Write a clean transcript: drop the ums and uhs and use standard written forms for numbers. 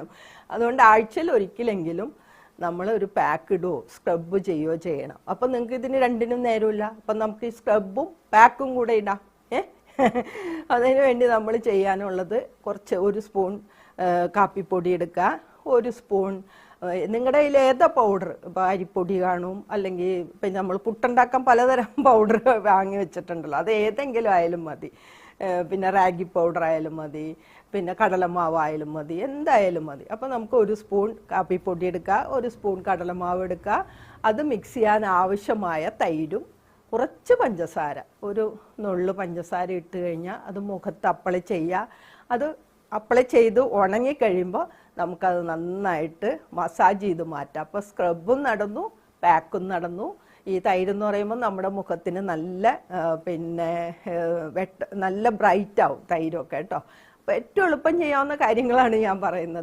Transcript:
കാണും. അതുകൊണ്ട് ആഴ്ചയിൽ ഒരിക്കലെങ്കിലും നമ്മൾ ഒരു പാക്ക് ഇടുകയോ സ്ക്രബ് ചെയ്യുകയോ ചെയ്യണം. അപ്പം നിങ്ങൾക്ക് ഇതിന് രണ്ടിനും നേരമില്ല, അപ്പം നമുക്ക് ഈ സ്ക്രബും പാക്കും കൂടെ ഇടാം. അതിന് വേണ്ടി നമ്മൾ ചെയ്യാനുള്ളത് കുറച്ച് 1 സ്പൂൺ കാപ്പിപ്പൊടി എടുക്കുക, 1 സ്പൂൺ നിങ്ങളുടെ കയ്യിൽ ഏതാ പൗഡർ, ഇപ്പോൾ അരിപ്പൊടി കാണും, അല്ലെങ്കിൽ ഇപ്പം നമ്മൾ പുട്ടുണ്ടാക്കാൻ പലതരം പൗഡർ വാങ്ങി വെച്ചിട്ടുണ്ടല്ലോ, അത് ഏതെങ്കിലും ആയാലും മതി. പിന്നെ റാഗി പൗഡർ ആയാലും മതി, പിന്നെ കടലമാവ് ആയാലും മതി, എന്തായാലും മതി. അപ്പോൾ നമുക്ക് 1 സ്പൂൺ കാപ്പിപ്പൊടി എടുക്കുക, 1 സ്പൂൺ കടലമാവ് എടുക്കുക, അത് മിക്സ് ചെയ്യാൻ ആവശ്യമായ തൈരും കുറച്ച് പഞ്ചസാര, ഒരു നുള്ളു പഞ്ചസാര ഇട്ട് കഴിഞ്ഞാൽ അത് മുഖത്ത് അപ്ലൈ ചെയ്യുക. അത് അപ്ലൈ ചെയ്ത് ഉണങ്ങിക്കഴിയുമ്പോൾ നമുക്കത് നന്നായിട്ട് മസാജ് ചെയ്ത് മാറ്റാം. അപ്പോൾ സ്ക്രബും നടന്നു, പാക്കും നടന്നു. ഈ തൈരെന്ന് പറയുമ്പോൾ നമ്മുടെ മുഖത്തിന് നല്ല പിന്നെ നല്ല ബ്രൈറ്റ് ആവും തൈരൊക്കെ കേട്ടോ. അപ്പോൾ ഏറ്റവും എളുപ്പം ചെയ്യാവുന്ന കാര്യങ്ങളാണ് ഞാൻ പറയുന്നത്.